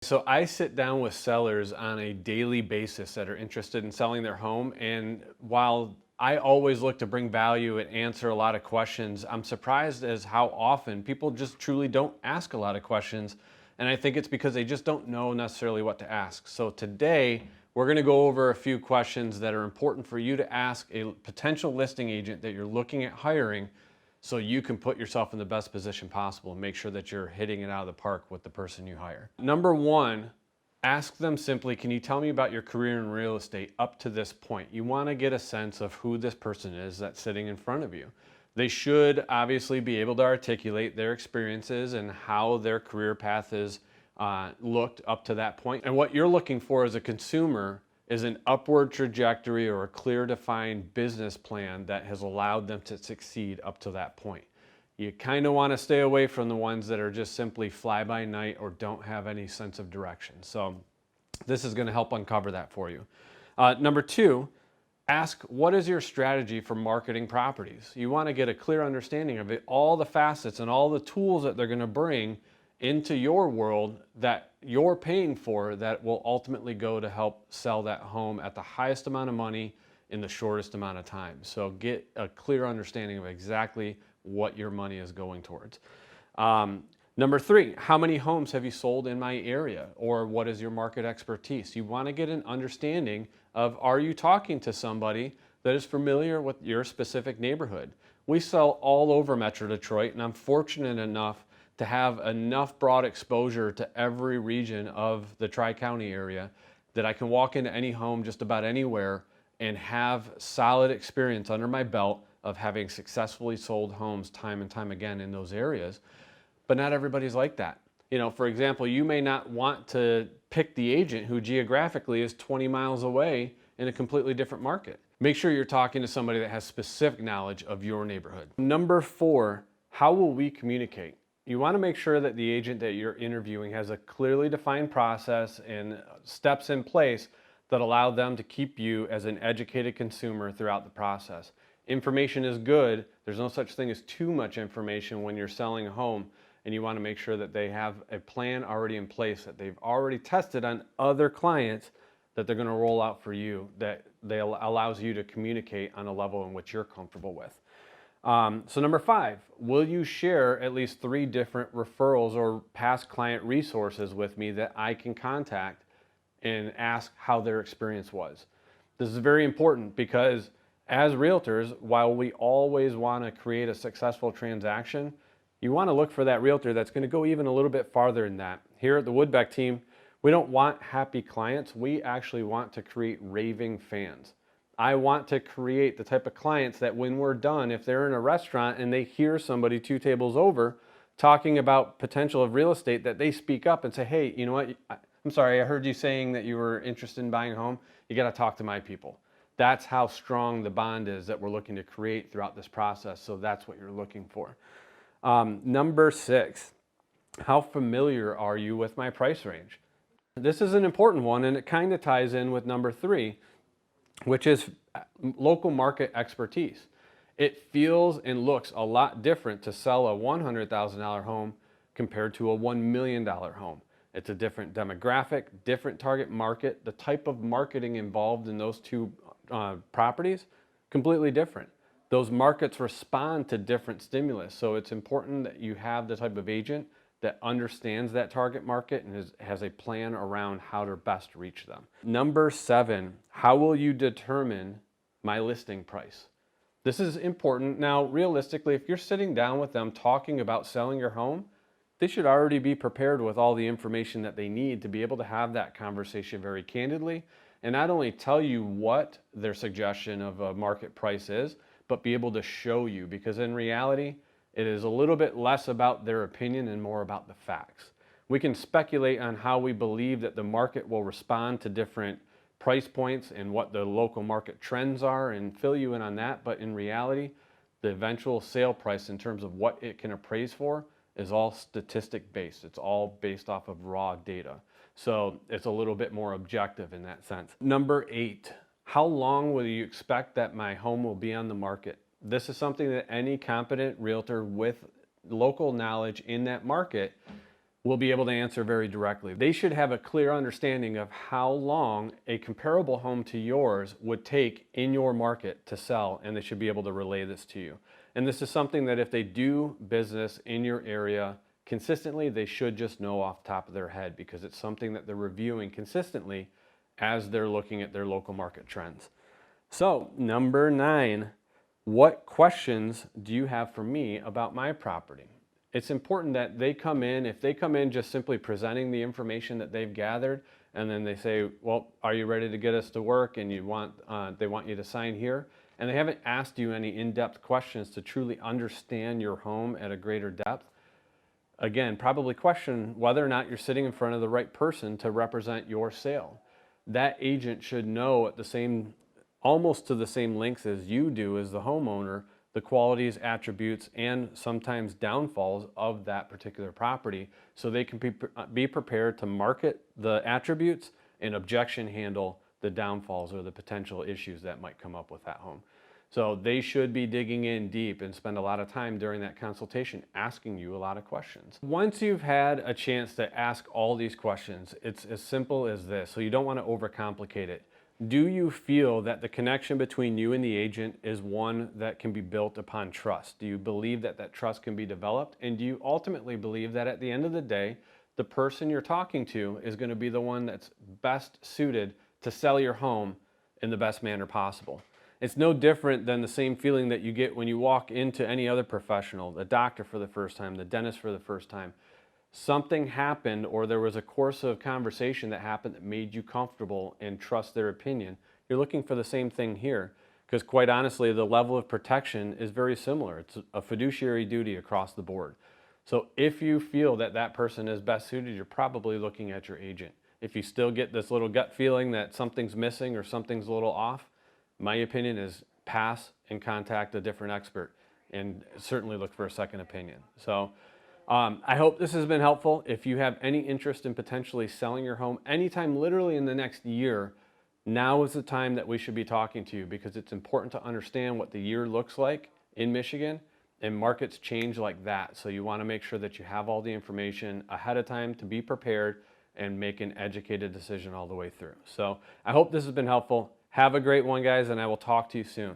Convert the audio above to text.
So I sit down with sellers on a daily basis that are interested in selling their home. And while I always look to bring value and answer a lot of questions, I'm surprised as how often people just truly don't ask a lot of questions. And I think it's because they just don't know necessarily what to ask. So today, we're going to go over a few questions that are important for you to ask a potential listing agent that you're looking at hiring, so you can put yourself in the best position possible and make sure that you're hitting it out of the park with the person you hire. Number one, ask them simply, can you tell me about your career in real estate up to this point? You want to get a sense of who this person is that's sitting in front of you. They should obviously be able to articulate their experiences and how their career path is looked up to that point. And what you're looking for as a consumer is an upward trajectory or a clear defined business plan that has allowed them to succeed up to that point. You kind of want to stay away from the ones that are just simply fly by night or don't have any sense of direction. So this is going to help uncover that for you. Number two, ask what is your strategy for marketing properties? You want to get a clear understanding of it, all the facets and all the tools that they're going to bring into your world that you're paying for that will ultimately go to help sell that home at the highest amount of money in the shortest amount of time. So get a clear understanding of exactly what your money is going towards. Number three, how many homes have you sold in my area, or what is your market expertise? You want to get an understanding of, are you talking to somebody that is familiar with your specific neighborhood? We sell all over Metro Detroit, and I'm fortunate enough to have enough broad exposure to every region of the Tri-County area that I can walk into any home just about anywhere and have solid experience under my belt of having successfully sold homes time and time again in those areas. But not everybody's like that. You know, for example, you may not want to pick the agent who geographically is 20 miles away in a completely different market. Make sure you're talking to somebody that has specific knowledge of your neighborhood. Number four, how will we communicate? You want to make sure that the agent that you're interviewing has a clearly defined process and steps in place that allow them to keep you as an educated consumer throughout the process. Information is good. There's no such thing as too much information when you're selling a home, and you want to make sure that they have a plan already in place that they've already tested on other clients that they're going to roll out for you, that allows you to communicate on a level in which you're comfortable with. So number five, will you share at least 3 different referrals or past client resources with me that I can contact and ask how their experience was? This is very important because as realtors, while we always want to create a successful transaction, you want to look for that realtor that's going to go even a little bit farther than that. Here at the Woodbeck team, we don't want happy clients. We actually want to create raving fans. I want to create the type of clients that when we're done, if they're in a restaurant and they hear somebody 2 tables over talking about potential of real estate, that they speak up and say, hey, you know what? I'm sorry, I heard you saying that you were interested in buying a home. You got to talk to my people. That's how strong the bond is that we're looking to create throughout this process. So that's what you're looking for. Number 6, how familiar are you with my price range? This is an important one, and it kind of ties in with number 3, which is local market expertise. It feels and looks a lot different to sell a $100,000 home compared to a $1 million home. It's a different demographic, different target market. The type of marketing involved in those 2 properties, completely different. Those markets respond to different stimulus. So it's important that you have the type of agent that understands that target market and has a plan around how to best reach them. Number 7, how will you determine my listing price? This is important. Now, realistically, if you're sitting down with them talking about selling your home, they should already be prepared with all the information that they need to be able to have that conversation very candidly and not only tell you what their suggestion of a market price is, but be able to show you, because in reality, it is a little bit less about their opinion and more about the facts. We can speculate on how we believe that the market will respond to different price points and what the local market trends are and fill you in on that, but in reality, the eventual sale price in terms of what it can appraise for is all statistic based. It's all based off of raw data. So it's a little bit more objective in that sense. Number 8, how long will you expect that my home will be on the market? This is something that any competent realtor with local knowledge in that market will be able to answer very directly. They should have a clear understanding of how long a comparable home to yours would take in your market to sell, and they should be able to relay this to you. And this is something that if they do business in your area consistently, they should just know off the top of their head, because it's something that they're reviewing consistently as they're looking at their local market trends. So, number 9, what questions do you have for me about my property? It's important that they come in, if they come in just simply presenting the information that they've gathered, and then they say, well, are you ready to get us to work, and they want you to sign here, and they haven't asked you any in-depth questions to truly understand your home at a greater depth, again, probably question whether or not you're sitting in front of the right person to represent your sale. That agent should know at the same, almost to the same length as you do as the homeowner, the qualities, attributes, and sometimes downfalls of that particular property, so they can be prepared to market the attributes and objection handle the downfalls or the potential issues that might come up with that home. So they should be digging in deep and spend a lot of time during that consultation asking you a lot of questions. Once you've had a chance to ask all these questions, it's as simple as this, so you don't want to overcomplicate it. Do you feel that the connection between you and the agent is one that can be built upon trust? Do you believe that that trust can be developed? And do you ultimately believe that at the end of the day, the person you're talking to is going to be the one that's best suited to sell your home in the best manner possible? It's no different than the same feeling that you get when you walk into any other professional, the doctor for the first time, the dentist for the first time. Something happened, or there was a course of conversation that happened that made you comfortable and trust their opinion. You're looking for the same thing here, because quite honestly, the level of protection is very similar. It's a fiduciary duty across the board. So if you feel that that person is best suited, you're probably looking at your agent. If you still get this little gut feeling that something's missing or something's a little off, my opinion is pass and contact a different expert, and certainly look for a second opinion. So I hope this has been helpful. If you have any interest in potentially selling your home anytime literally in the next year, now is the time that we should be talking to you, because it's important to understand what the year looks like in Michigan, and markets change like that. So you want to make sure that you have all the information ahead of time to be prepared and make an educated decision all the way through. So I hope this has been helpful. Have a great one, guys, and I will talk to you soon.